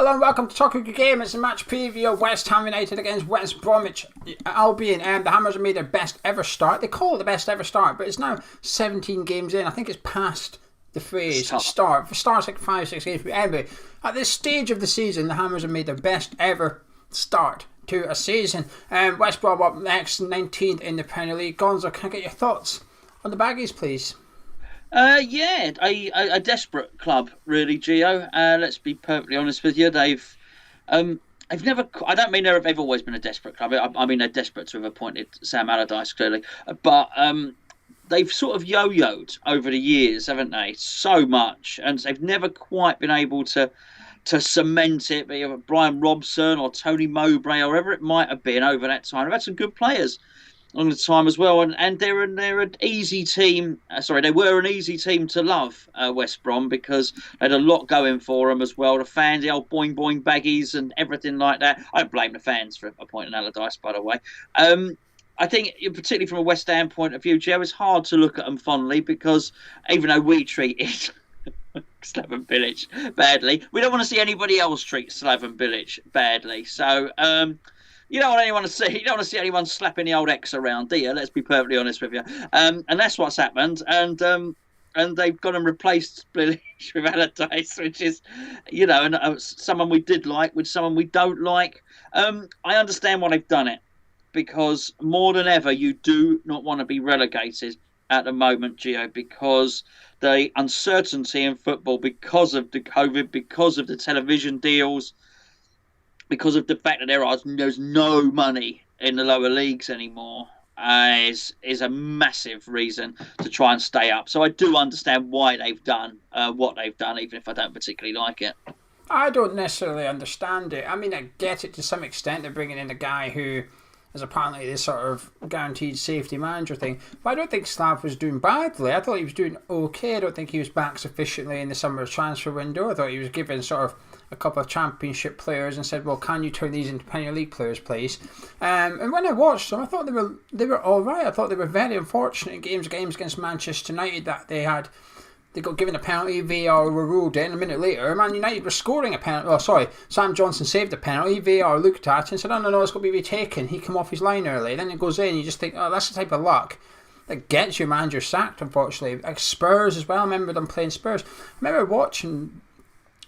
Hello and welcome to Talk of Your Game. It's a match preview of West Ham United against West Bromich Albion. The Hammers have made their best ever start. They call it the best ever start, but it's now 17 games in. I think it's past the phrase start. For starts like 5-6 games. But anyway, at this stage of the season, the Hammers have made their best ever start to a season. West Brom up next, 19th in the Premier League. Gonzo, can I get your thoughts on the Baggies, please? A desperate club, really, Geo. Let's be perfectly honest with you. They've never. I don't mean they've always been a desperate club. I mean they're desperate to have appointed Sam Allardyce, clearly, but they've sort of yo-yoed over the years, haven't they? So much, and they've never quite been able to cement it. Be it Brian Robson or Tony Mowbray or whoever it might have been over that time. They've had some good players on the time as well, and they're an easy team. They were an easy team to love, West Brom, because they had a lot going for them as well. The fans, the old boing boing baggies and everything like that. I don't blame the fans for appointing Allardyce, by the way. I think, particularly from a West Ham point of view, Joe, it's hard to look at them fondly because even though we treated Slaven Bilic badly, we don't want to see anybody else treat Slaven Bilic badly. So. You don't want anyone to see. You don't want to see anyone slapping the old ex around, do you? Let's be perfectly honest with you. And that's what's happened. And they've gone and replaced Bilic with Allardyce, which is, someone we did like with someone we don't like. I understand why they've done it, because more than ever, you do not want to be relegated at the moment, Gio, because the uncertainty in football, because of the COVID, because of the television deals, because of the fact that there's no money in the lower leagues anymore, is a massive reason to try and stay up. So I do understand why they've done what they've done, even if I don't particularly like it. I don't necessarily understand it. I mean, I get it to some extent. They're bringing in a guy who is apparently this sort of guaranteed safety manager thing. But I don't think Slav was doing badly. I thought he was doing okay. I don't think he was back sufficiently in the summer transfer window. I thought he was given sort of a couple of championship players and said, well, can you turn these into Premier League players, please? And when I watched them, I thought they were all right. I thought they were very unfortunate in games against Manchester United that they got given a penalty, VAR were ruled in. A minute later, Man United were scoring a penalty. Sam Johnson saved the penalty. VAR looked at it and said, oh, no, it's got to be retaken. He came off his line early. Then it goes in. You just think, oh, that's the type of luck that gets your manager sacked, unfortunately. Like Spurs as well. I remember them playing Spurs. I remember watching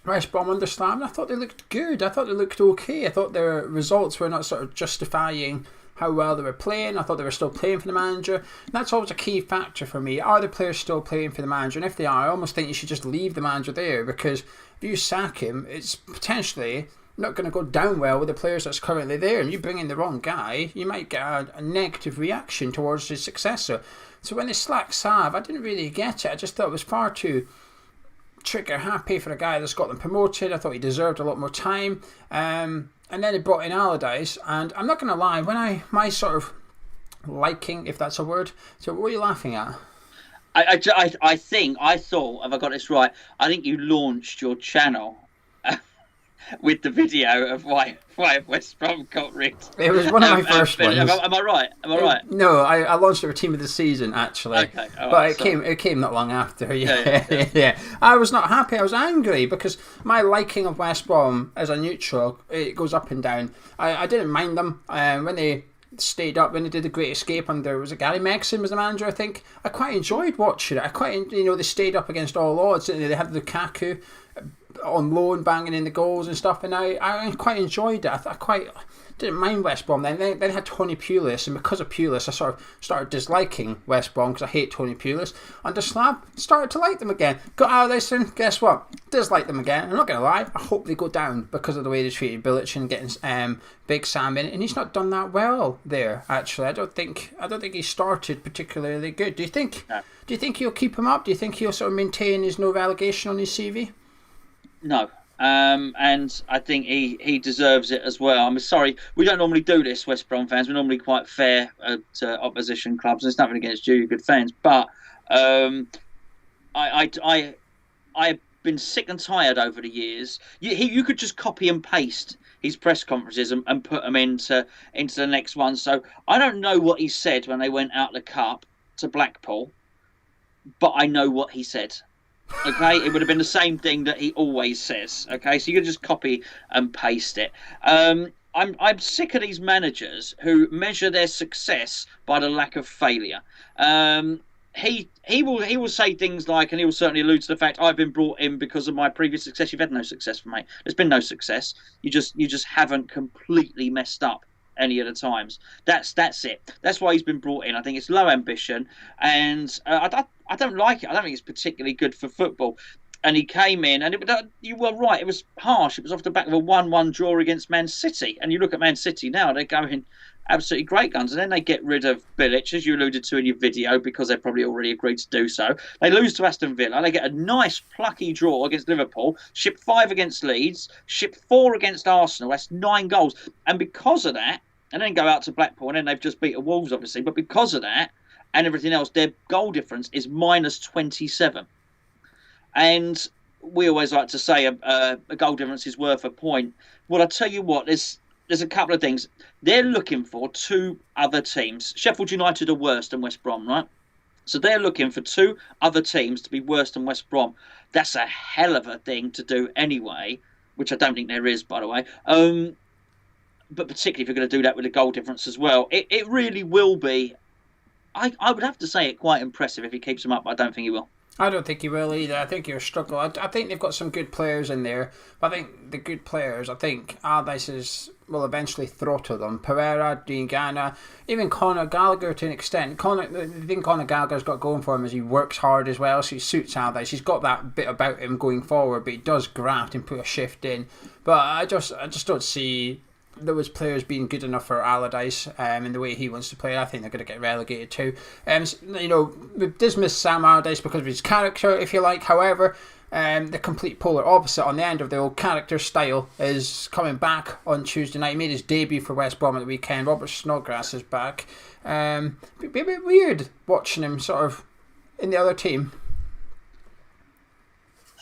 West Brom under Slav, and I thought they looked good. I thought they looked okay. I thought their results were not sort of justifying how well they were playing. I thought they were still playing for the manager. And that's always a key factor for me. Are the players still playing for the manager? And if they are, I almost think you should just leave the manager there, because if you sack him, it's potentially not going to go down well with the players that's currently there. And you bring in the wrong guy, you might get a negative reaction towards his successor. So when they slacked Sav, I didn't really get it. I just thought it was far too trigger happy for a guy that's got them promoted. I thought he deserved a lot more time. And then they brought in Allardyce, and I'm not going to lie, my sort of liking, if that's a word. So what are you laughing at? I thought, have I got this right? I think you launched your channel with the video of why West Brom got rid. It was one of my first ones. Am I right? No, I launched it for Team of the Season, actually. Okay, but it came not long after. Yeah. I was not happy. I was angry because my liking of West Brom as a neutral, it goes up and down. I didn't mind them when they stayed up, when they did the Great Escape under, was it Gary Megson was the manager, I think. I quite enjoyed watching it. They stayed up against all odds. They had Lukaku on loan banging in the goals and stuff, and I quite enjoyed it. I quite didn't mind West Brom then. They had Tony Pulis, and because of Pulis I sort of started disliking West Brom because I hate Tony Pulis. Under Slav, started to like them again. Got out of this and guess what? Dislike them again. I'm not going to lie, I hope they go down because of the way they treated Bilic and getting Big Sam in, and he's not done that well there, actually. I don't think he started particularly good. Do you think he'll keep him up? Do you think he'll sort of maintain his no relegation on his CV? No, and I think he deserves it as well. I'm sorry, we don't normally do this, West Brom fans. We're normally quite fair to opposition clubs. There's nothing against you, you're good fans, but I've been sick and tired over the years. You could just copy and paste his press conferences and put them into the next one. So I don't know what he said when they went out the cup to Blackpool, but I know what he said. Okay, it would have been the same thing that he always says. Okay, so you can just copy and paste it. I'm sick of these managers who measure their success by the lack of failure. Um, he will say things like, and he will certainly allude to the fact, I've been brought in because of my previous success. You've had no success, mate. There's been no success. You just haven't completely messed up any of the times. That's it. That's why he's been brought in. I think it's low ambition, and I don't like it. I don't think it's particularly good for football. And he came in, and you were right. It was harsh. It was off the back of a 1-1 draw against Man City. And you look at Man City now; they're going absolutely great guns. And then they get rid of Bilic, as you alluded to in your video, because they probably already agreed to do so. They lose to Aston Villa. They get a nice plucky draw against Liverpool. Ship 5 against Leeds. Ship 4 against Arsenal. That's 9 goals. And because of that, and then go out to Blackpool, and then they've just beaten Wolves, obviously. But because of that and everything else, their goal difference is minus 27. And we always like to say a goal difference is worth a point. Well, I tell you what, there's a couple of things. They're looking for 2 other teams. Sheffield United are worse than West Brom, right? So they're looking for 2 other teams to be worse than West Brom. That's a hell of a thing to do anyway, which I don't think there is, by the way. But particularly if you're going to do that with a goal difference as well, it really will be. I would have to say it quite impressive if he keeps them up, but I don't think he will. I don't think he will either. I think he'll struggle. I think they've got some good players in there, but I think the good players, I think Allardyce will eventually throttle them. Pereira, Diangana, even Conor Gallagher to an extent. The thing Conor Gallagher's got going for him is he works hard as well, so he suits Allardyce. He's got that bit about him going forward, but he does graft and put a shift in. But I just don't see those players being good enough for Allardyce in the way he wants to play. I think they're going to get relegated too. We dismiss Sam Allardyce because of his character, if you like. However, the complete polar opposite on the end of the old character style is coming back on Tuesday night. He made his debut for West Brom at the weekend. Robert Snodgrass is back. It'd be a bit weird watching him sort of in the other team.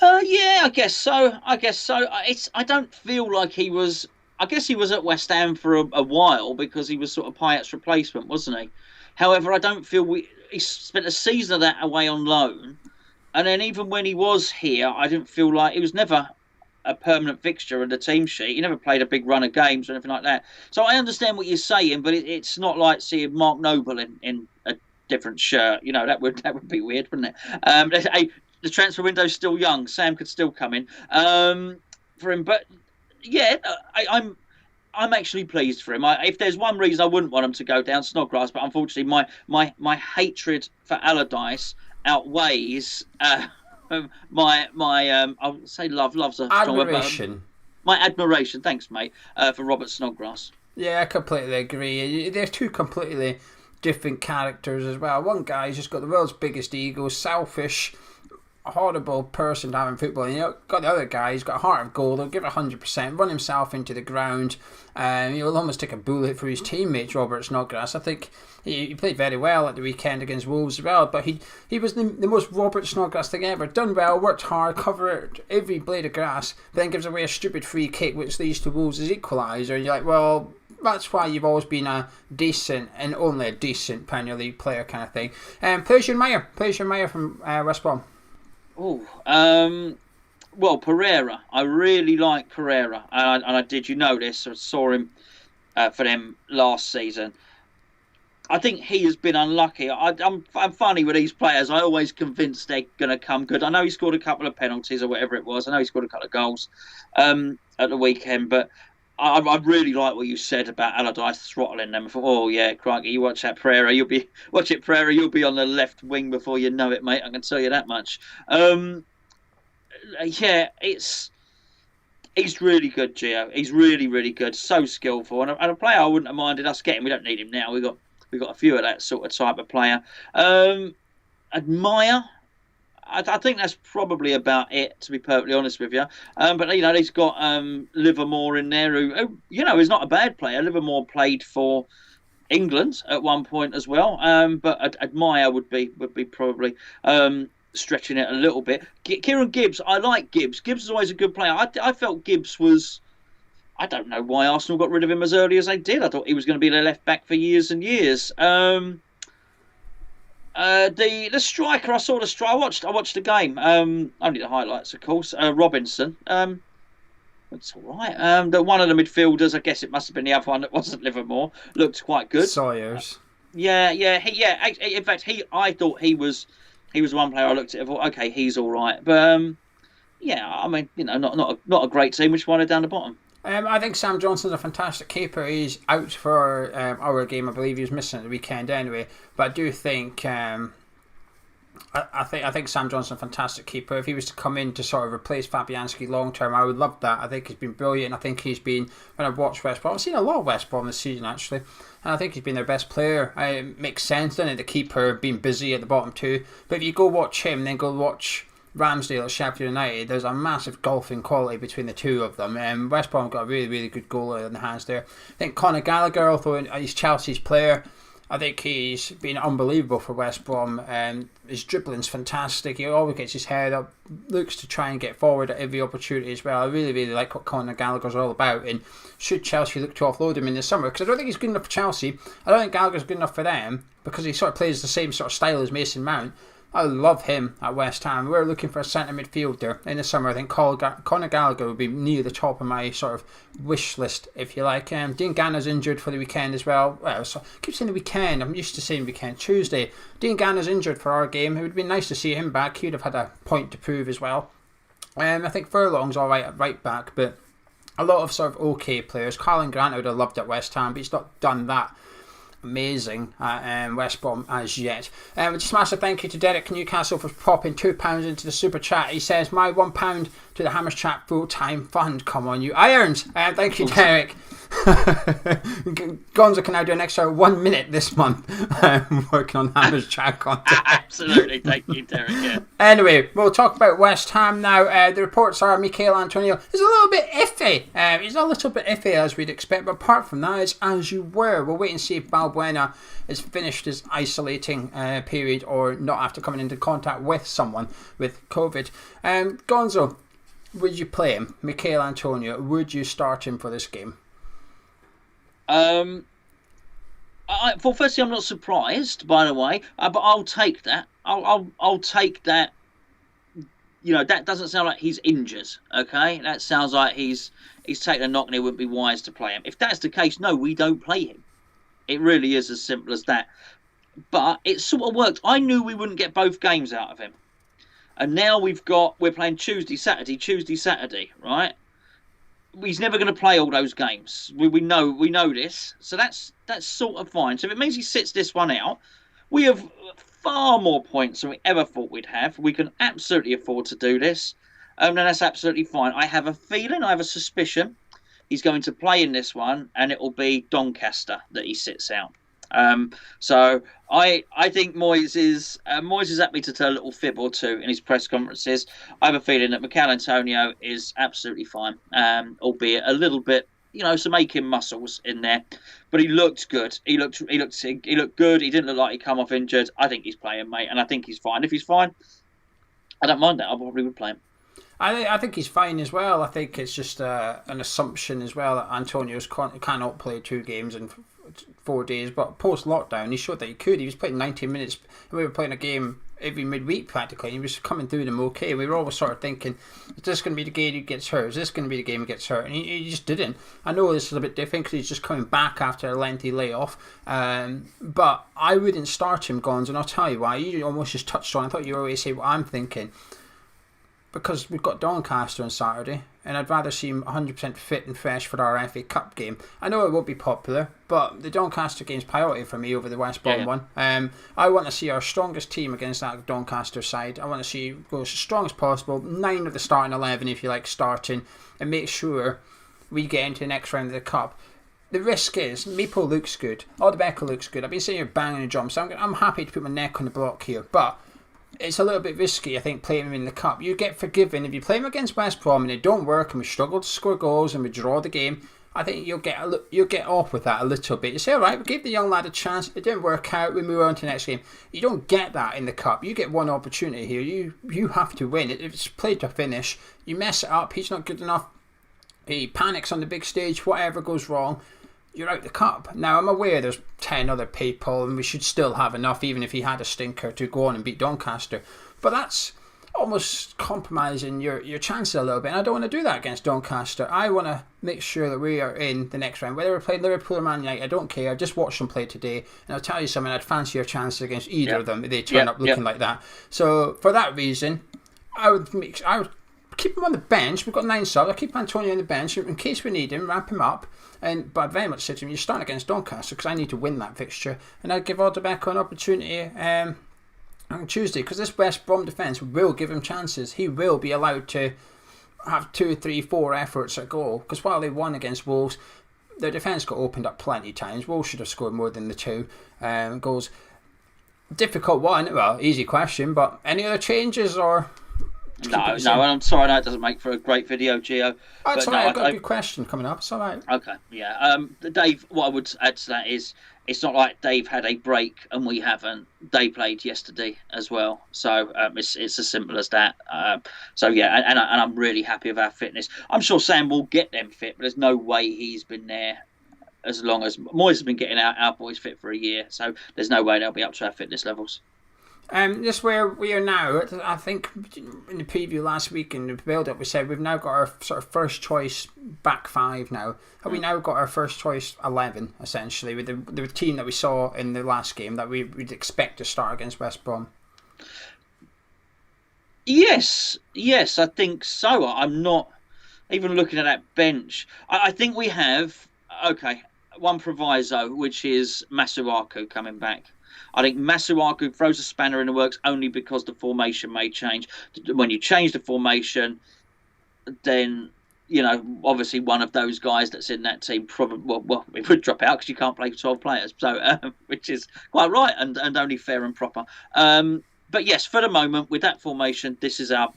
Yeah, I guess so. I don't feel like he was. I guess he was at West Ham for a while because he was sort of Payet's replacement, wasn't he? However, I don't feel he spent a season of that away on loan, and then even when he was here, I didn't feel like he was never a permanent fixture in the team sheet. He never played a big run of games or anything like that. So I understand what you're saying, but it's not like seeing Mark Noble in a different shirt. You know, that would be weird, wouldn't it? The transfer window's still young. Sam could still come in for him, but. Yeah, I'm actually pleased for him. If there's one reason I wouldn't want him to go down, Snodgrass, but unfortunately my hatred for Allardyce outweighs my I'll say love's a strong word. Admiration. My admiration, thanks, mate, for Robert Snodgrass. Yeah, I completely agree. They're 2 completely different characters as well. One guy's just got the world's biggest ego, selfish, horrible person to have in football. And got the other guy, he's got a heart of gold. He'll give it 100%, run himself into the ground. He'll almost take a bullet for his teammates, Robert Snodgrass. I think he played very well at the weekend against Wolves as well. But he was the most Robert Snodgrass thing ever. Done well, worked hard, covered every blade of grass, then gives away a stupid free kick which leads to Wolves' equaliser. And you're like, well, that's why you've always been a decent and only a decent Premier League player kind of thing. Players you admire from West Brom. Well, Pereira. I really like Pereira, and I did. You know this? I saw him for them last season. I think he has been unlucky. I'm funny with these players. I always convinced they're going to come good. I know he scored a couple of penalties or whatever it was. I know he scored a couple of goals at the weekend, but I really like what you said about Allardyce throttling them. I thought, oh yeah, crikey, you watch that Pereira, you'll be on the left wing before you know it, mate. I can tell you that much. Yeah, he's really good, Geo. He's really, really good. So skillful, and a player I wouldn't have minded us getting. We don't need him now. We got a few of that sort of type of player. Admire. I think that's probably about it, to be perfectly honest with you. But he's got Livermore in there, who is not a bad player. Livermore played for England at one point as well. But admire would be probably stretching it a little bit. Kieran Gibbs, I like Gibbs. Gibbs is always a good player. I felt Gibbs was. I don't know why Arsenal got rid of him as early as they did. I thought he was going to be their left back for years and years. The striker, I saw the striker. I watched the game. Only the highlights, of course. Robinson. It's all right. The one of the midfielders, I guess it must have been the other one that wasn't Livermore. Looked quite good. Sawyers. Yeah. In fact, I thought he was one player I looked at and thought, okay, he's all right. But yeah, I mean, not a great team which won it down the bottom. I think Sam Johnson's a fantastic keeper. He's out for our game. I believe he was missing at the weekend anyway. But I do think I think Sam Johnson's a fantastic keeper. If he was to come in to sort of replace Fabianski long term, I would love that. I think he's been brilliant. I think he's been, when I've watched West Brom, I've seen a lot of West Brom this season actually, and I think he's been their best player. It makes sense, doesn't it? The keeper being busy at the bottom too. But if you go watch him, then go watch Ramsdale at Sheffield United, there's a massive gulf in quality between the two of them. West Brom got a really, really good goalie in the hands there. I think Conor Gallagher, although he's Chelsea's player, I think he's been unbelievable for West Brom. His dribbling's fantastic. He always gets his head up, looks to try and get forward at every opportunity as well. I really, really like what Conor Gallagher's all about. And should Chelsea look to offload him in the summer? Because I don't think he's good enough for Chelsea. I don't think Gallagher's good enough for them because he sort of plays the same sort of style as Mason Mount. I love him at West Ham. We're looking for a centre midfielder in the summer. I think Conor Gallagher would be near the top of my sort of wish list, if you like. Dean Ganna's injured for the weekend as well. Well, so I keep saying the weekend. I'm used to saying weekend. Tuesday. Dean Ganna's injured for our game. It would be nice to see him back. He'd have had a point to prove as well. I think Furlong's all right at right back, but a lot of sort of okay players. Carlin Grant I would have loved at West Ham, but he's not done that amazing at West Brom as yet. Just a massive thank you to Derek Newcastle for popping £2 into the super chat. He says, my £1 to the Hammers Chat full-time fund. Come on, you irons. Thank you, Derek. Gonzo can now do an extra 1 minute this month working on Hammers Chat content. Absolutely, thank you, Derek. Yeah. Anyway, we'll talk about West Ham now. The reports are Michail Antonio is a little bit iffy. He's a little bit iffy as we'd expect, but apart from that, it's as you were. We'll wait and see if Balbuena has finished his isolating period or not after coming into contact with someone with COVID. Gonzo, would you play him? Michail Antonio, would you start him for this game? Well, firstly, I'm not surprised, by the way, but I'll take that. I'll take that. That doesn't sound like he's injured. Okay, that sounds like he's taken a knock and it wouldn't be wise to play him. If that's the case, no, we don't play him. It really is as simple as that. But it sort of worked. I knew we wouldn't get both games out of him, and now we're playing Tuesday, Saturday, right? He's never going to play all those games. We know this, so that's sort of fine. So if it means he sits this one out, we have far more points than we ever thought we'd have. We can absolutely afford to do this, and that's absolutely fine. I have a suspicion he's going to play in this one, and it will be Doncaster that he sits out. So I think Moyes is happy to tell a little fib or two in his press conferences. I have a feeling that Michail Antonio is absolutely fine, albeit a little bit, some aching muscles in there, but he looked good. He looked good. He didn't look like he'd come off injured. I think he's playing, mate, and I think he's fine. If he's fine, I don't mind that. I probably would play him. I think he's fine as well. I think it's just an assumption as well that Antonio's cannot play 2 games in 4 days, but post-lockdown he showed that he could. He was playing 90 minutes. We were playing a game every midweek practically. He was coming through them okay. We were always sort of thinking, is this going to be the game he gets hurt? Is this going to be the game he gets hurt? And he just didn't. I know this is a bit different because he's just coming back after a lengthy layoff, but I wouldn't start him, Gonzo, and I'll tell you why. You almost just touched on, I thought you were always say what I'm thinking. Because we've got Doncaster on Saturday, and I'd rather see him 100% fit and fresh for our FA Cup game. I know it won't be popular, but the Doncaster game's priority for me over the West Brom one. I want to see our strongest team against that Doncaster side. I want to see go as strong as possible, 9 of the starting 11 if you like starting, and make sure we get into the next round of the Cup. The risk is, Meepo looks good, Odebeko looks good. I've been saying you're banging the drum, so I'm happy to put my neck on the block here, but it's a little bit risky, I think, playing him in the Cup. You get forgiven if you play him against West Brom and it don't work and we struggle to score goals and we draw the game. I think you'll get off with that a little bit. You say, all right, we gave the young lad a chance. It didn't work out. We move on to the next game. You don't get that in the Cup. You get one opportunity here. You have to win. If it's played to finish, you mess it up. He's not good enough. He panics on the big stage. Whatever goes wrong, you're out the cup. Now, I'm aware there's 10 other people, and we should still have enough, even if he had a stinker, to go on and beat Doncaster. But that's almost compromising your chances a little bit, and I don't want to do that against Doncaster. I want to make sure that we are in the next round. Whether we're playing Liverpool or Man United, I don't care. I just watched them play today, and I'll tell you something, I'd fancy your chances against either of them if they turn up looking like that. So, for that reason, I would keep him on the bench. We've got 9 subs. I'll keep Antonio on the bench in case we need him, ramp him up. But I'd very much say to him, you're starting against Doncaster because I need to win that fixture. And I'd give Alderbeck an opportunity on Tuesday, because this West Brom defence will give him chances. He will be allowed to have 2, 3, 4 efforts at goal. Because while they won against Wolves, their defence got opened up plenty of times. Wolves should have scored more than the 2 goals. Difficult one. Well, easy question. But any other changes or... No, I'm sorry, that doesn't make for a great video, Geo. That's all right, I've got a good question coming up, it's all right. Okay, yeah. Dave, what I would add to that is, it's not like Dave had a break and we haven't. They played yesterday as well, so it's as simple as that. So yeah, and I'm really happy with our fitness. I'm sure Sam will get them fit, but there's no way he's been there as long as Moyes has been getting our boys fit for a year, so there's no way they'll be up to our fitness levels. Just where we are now, I think in the preview last week in the build-up, we said we've now got our sort of first choice back 5 now. Have we now got our first choice 11, essentially, with the team that we saw in the last game that we'd expect to start against West Brom? Yes, I think so. I'm not even looking at that bench. I think we have, one proviso, which is Masuaku coming back. I think Masuaku throws a spanner in the works only because the formation may change. When you change the formation, then, obviously one of those guys that's in that team probably, well it would drop out because you can't play 12 players, so which is quite right and only fair and proper. But yes, for the moment, with that formation, this is our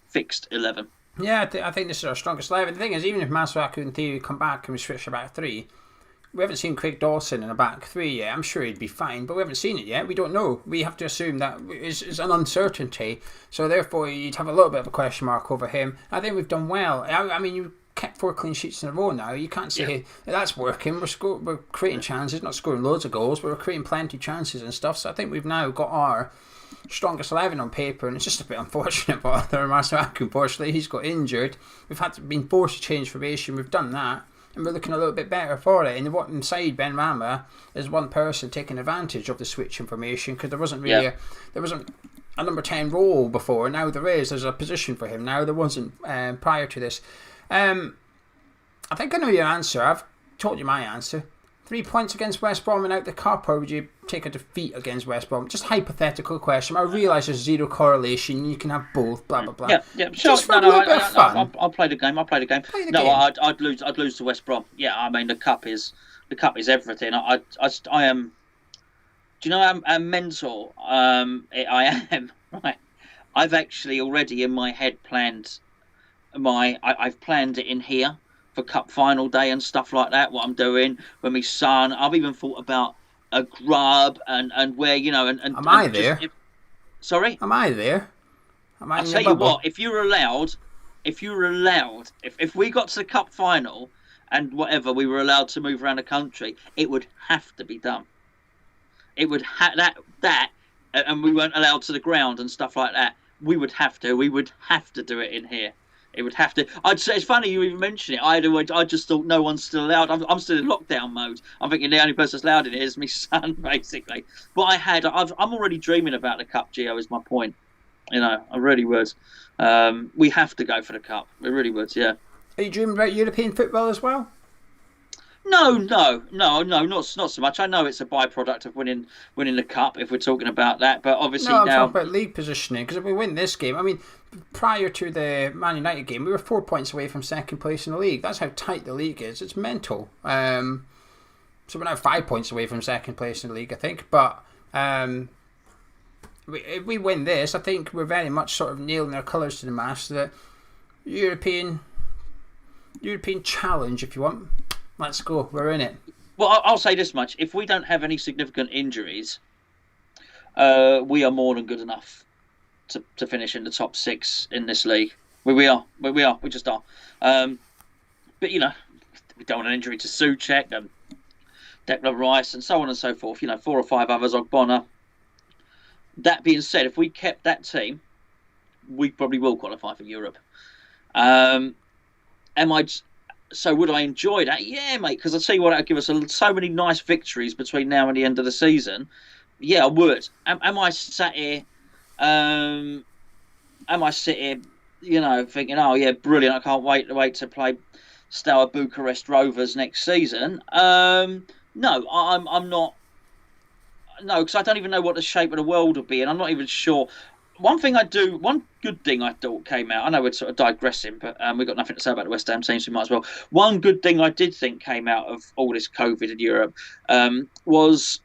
fixed 11. Yeah, I think this is our strongest 11. The thing is, even if Masuaku in theory come back and we switch to back 3, we haven't seen Craig Dawson in a back 3 yet. I'm sure he'd be fine, but we haven't seen it yet. We don't know. We have to assume that it's an uncertainty. So therefore, you'd have a little bit of a question mark over him. I think we've done well. I mean, you kept 4 clean sheets in a row now. You can't say that's working. We're creating chances, not scoring loads of goals, but we're creating plenty of chances and stuff. So I think we've now got our strongest 11 on paper, and it's just a bit unfortunate. But Masuaku, unfortunately, he's got injured. We've been forced to change formation. We've done that. And we're looking a little bit better for it. And inside Ben Rama is one person taking advantage of the switch information, because there wasn't really a number 10 role before. Now there is. There's a position for him now. There wasn't prior to this. I think I know your answer. I've told you my answer. 3 points against West Brom and out the cup, or would you take a defeat against West Brom? Just hypothetical question. I realise there's zero correlation. You can have both. Blah blah blah. Yeah. Sure. Just for a little bit of fun. I'll play the game. I'd lose to West Brom. Yeah, I mean the cup is everything. I am. Do you know I'm mental? I am right. I've actually already in my head planned I've planned it in here for cup final day and stuff like that, what I'm doing with my son. I've even thought about a grub and where, and am I there? Sorry? Am I there? I'll tell you what, if we got to the cup final and whatever, we were allowed to move around the country, it would have to be done. It would have that and we weren't allowed to the ground and stuff like that. We would have to do it in here. It would have to. I'd say it's funny you even mention it. I just thought no one's still allowed. I'm still in lockdown mode. I'm thinking the only person that's allowed in it is my son, basically. But I'm already dreaming about the cup. Geo is my point. I really would. We have to go for the cup. We really would. Yeah. Are you dreaming about European football as well? No, not so much. I know it's a byproduct of winning the cup if we're talking about that, but obviously I'm now talking about league positioning, because if we win this game, I mean, prior to the Man United game, we were 4 points away from second place in the league. That's how tight the league is. It's mental. So we're now 5 points away from second place in the league, I think. But if we win this, I think we're very much sort of nailing our colours to the mast. That European challenge, if you want. Let's go. We're in it. Well, I'll say this much. If we don't have any significant injuries, we are more than good enough to finish in the top 6 in this league. We are. We just are. But, we don't want an injury to Souček and Declan Rice, and so on and so forth. 4 or 5 others, Ogbonna. That being said, if we kept that team, we probably will qualify for Europe. So would I enjoy that? Yeah, mate, because I tell you what, that'll give us so many nice victories between now and the end of the season. Yeah, I would. Am I sat here? Thinking, oh yeah, brilliant! I can't wait to play Steaua Bucharest Rovers next season. No, I'm not. No, because I don't even know what the shape of the world will be, and I'm not even sure. One good thing I thought came out. I know we're sort of digressing, but we've got nothing to say about the West Ham team, so we might as well. One good thing I did think came out of all this COVID in Europe was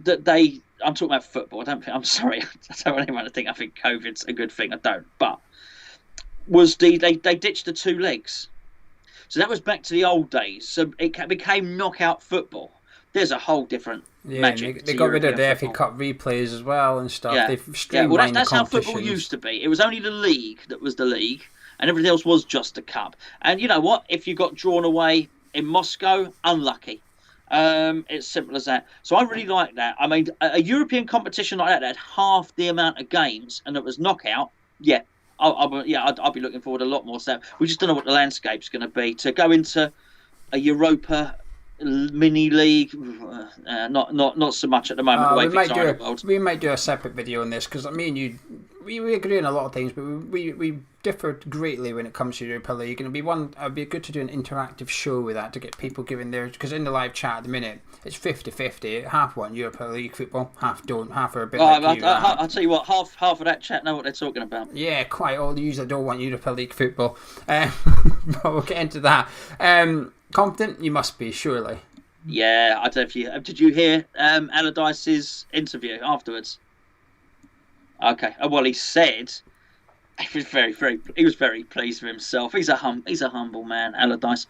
that they. I'm talking about football. I'm sorry. I don't want anyone to think I think COVID's a good thing. I don't. But they ditched the 2 legs, so that was back to the old days. So it became knockout football. There's a whole different magic. They got rid of the FA Cup replays as well and stuff. Yeah. They've streamlined that's how football used to be. It was only the league that was the league, and everything else was just the cup. And you know what? If you got drawn away in Moscow, unlucky. It's simple as that. So I really like that. I mean, a European competition like that had half the amount of games, and it was knockout. Yeah, I'll be looking forward to a lot more stuff. We just don't know what the landscape's going to be. To go into a Europa mini league, not so much at the moment. We might do a separate video on this because me and you, we agree on a lot of things, but we differ greatly when it comes to Europa League, and it'd be good to do an interactive show with that to get people giving their, because in the live chat at the minute it's 50-50, half want Europa League football, half don't, half are a bit like you. I'll tell you what, half of that chat know what they're talking about. Yeah, quite all the users don't want Europa League football, but we'll get into that. Confident you must be, surely. Yeah, I don't know if you did you hear Allardyce's interview afterwards? Okay, well he said he was very pleased with himself. He's a humble man, Allardyce.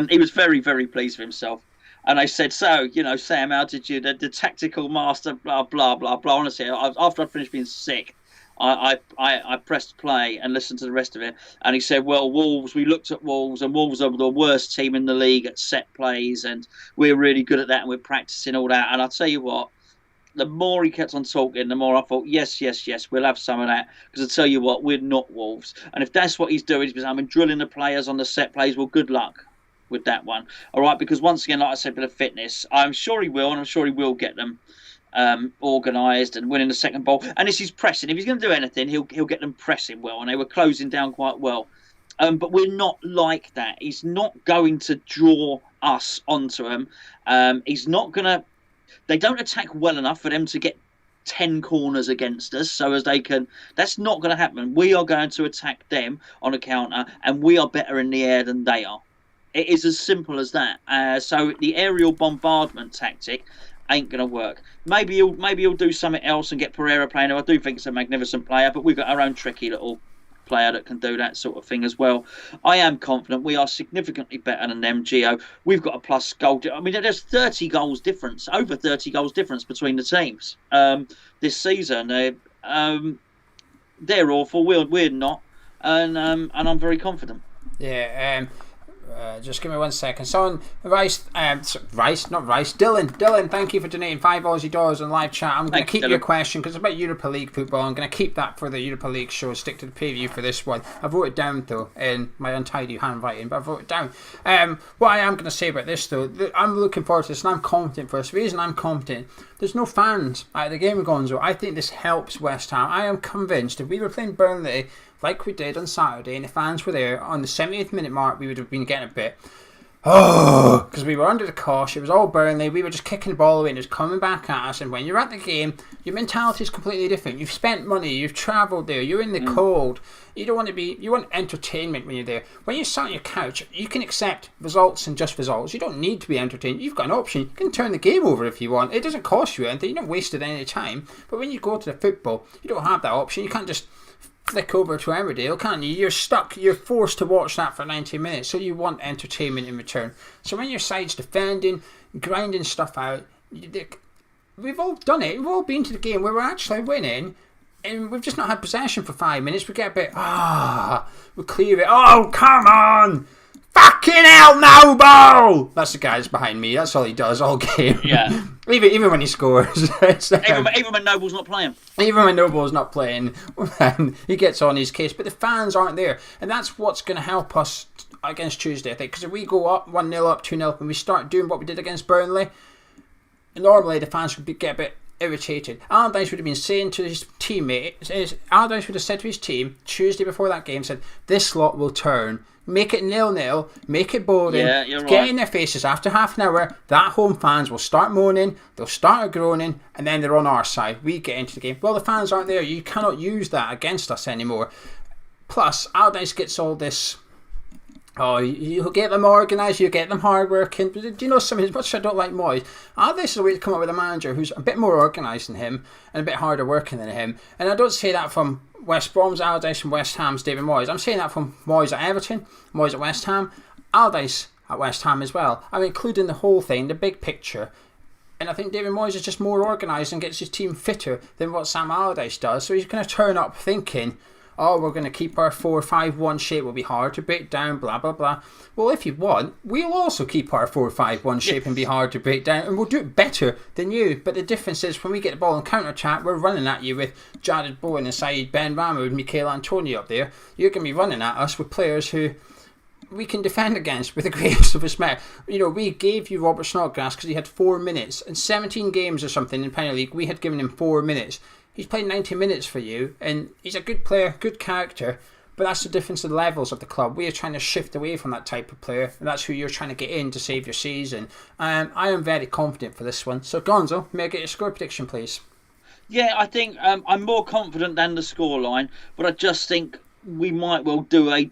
He was very, very pleased with himself. And I said, so, Sam, how did you, the tactical master, blah, blah, blah, blah. Honestly, after I finished being sick, I pressed play and listened to the rest of it. And he said, well, Wolves, we looked at Wolves, and Wolves are the worst team in the league at set plays, and we're really good at that, and we're practicing all that. And I'll tell you what, the more he kept on talking, the more I thought, yes, we'll have some of that. Because I tell you what, we're not Wolves. And if that's what he's doing, drilling the players on the set plays, well, good luck with that one. All right, because once again, like I said, bit of fitness, I'm sure he will, and I'm sure he will get them organised and winning the second ball. And this is pressing. If he's going to do anything, he'll get them pressing well, and they were closing down quite well. But we're not like that. He's not going to draw us onto him. He's not going to... They don't attack well enough for them to get 10 corners against us, so as they can... That's not going to happen. We are going to attack them on a counter, and we are better in the air than they are. It is as simple as that. So the aerial bombardment tactic ain't going to work. Maybe he'll do something else and get Pereira playing. I do think it's a magnificent player, but we've got our own tricky little player that can do that sort of thing as well. I am confident we are significantly better than them, Geo. We've got a plus goal. I mean, there's 30 goals difference, over 30 goals difference between the teams this season. They're awful. We're not, and I'm very confident. Yeah. Just give me 1 second. Dylan, thank you for donating $5 on live chat. I'm going to keep your question because it's about Europa League football. I'm going to keep that for the Europa League show. Stick to the preview for this one. I wrote it down though in my untidy handwriting, but I wrote it down. What I am going to say about this though, I'm looking forward to this and I'm confident for this. The reason I'm confident, there's no fans at the game of Gonzo. I think this helps West Ham. I am convinced if we were playing Burnley like we did on Saturday and the fans were there on the 70th minute mark, we would have been getting a bit because we were under the cosh. It was all Burnley. We were just kicking the ball away and it was coming back at us. And when you're at the game, your mentality is completely different. You've spent money, you've travelled there, you're in the cold. You want entertainment when you're there. When you're sat on your couch, you can accept results and just results. You don't need to be entertained. You've got an option. You can turn the game over if you want. It doesn't cost you anything. You're not wasted any time. But when you go to the football, you don't have that option. You can't just flick over to Emmerdale, can't you? You're stuck. You're forced to watch that for 90 minutes. So you want entertainment in return. So when your side's defending, grinding stuff out, we've all done it. We've all been to the game where we're actually winning, and we've just not had possession for 5 minutes. We get a bit, we clear it. Oh, come on! fucking hell, Noble! That's the guy that's behind me. That's all he does all game. Yeah. even when he scores. Even when Noble's not playing. Even when Noble's not playing, he gets on his case. But the fans aren't there. And that's what's going to help us against Tuesday, I think. Because if we go up 1-0, up 2-0, and we start doing what we did against Burnley, normally the fans would get a bit irritated. Allardyce would have been saying to his teammate, Allardyce would have said to his team Tuesday before that game, said, this lot will turn. Make it 0-0, make it boring, get in their faces after half an hour, that home fans will start moaning, they'll start groaning, and then they're on our side. We get into the game. Well, the fans aren't there. You cannot use that against us anymore. Plus, Allardyce gets all this, you get them organised, you get them hard-working. Do you know something? As much as I don't like Moyes, Allardyce is a way to come up with a manager who's a bit more organised than him and a bit harder working than him. And I don't say that from West Brom's Allardyce and West Ham's David Moyes. I'm saying that from Moyes at Everton, Moyes at West Ham, Allardyce at West Ham as well. I'm including the whole thing, the big picture. And I think David Moyes is just more organised and gets his team fitter than what Sam Allardyce does. So he's going to turn up thinking, we're going to keep our 4-5-1 shape. It will be hard to break down, blah, blah, blah. Well, if you want, we'll also keep our 4-5-1 shape and be hard to break down, and we'll do it better than you. But the difference is, when we get the ball in counter-attack, we're running at you with Jared Bowen inside Ben Rama with Michael Antonio up there. You're going to be running at us with players who we can defend against with the greatest of respect. We gave you Robert Snodgrass because he had 4 minutes. In 17 games or something in Premier League, we had given him 4 minutes. He's played 90 minutes for you, and he's a good player, good character, but that's the difference in the levels of the club. We are trying to shift away from that type of player, and that's who you're trying to get in to save your season. I am very confident for this one. So, Gonzo, may I get your score prediction, please? Yeah, I think I'm more confident than the scoreline, but I just think we might well do a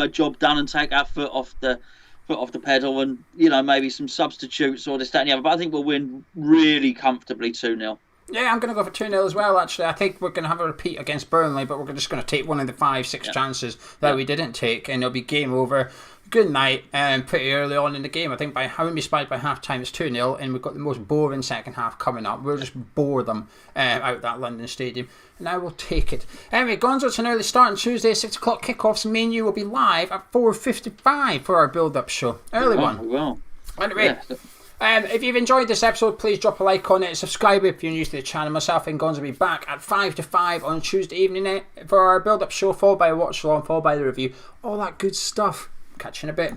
job done and take our foot off the pedal, and maybe some substitutes or this, that, and the other. But I think we'll win really comfortably 2-0. Yeah, I'm going to go for 2-0 as well, actually. I think we're going to have a repeat against Burnley, but we're just going to take one of the 5-6 chances that we didn't take, and it'll be game over. Good night, pretty early on in the game. I think I wouldn't be surprised by half-time it's 2-0, and we've got the most boring second half coming up. We'll just bore them out that London stadium, and I will take it. Anyway, Gonzo, it's an early start on Tuesday, 6 o'clock kickoffs. Me and you will be live at 4:55 for our build-up show. Early one. Well. Anyway. Yeah. If you've enjoyed this episode, please drop a like on it. Subscribe if you're new to the channel. Myself and Gonzo will be back at 5 to 5 on Tuesday evening for our build-up show, followed by a watch along, followed by the review. All that good stuff. Catch you in a bit.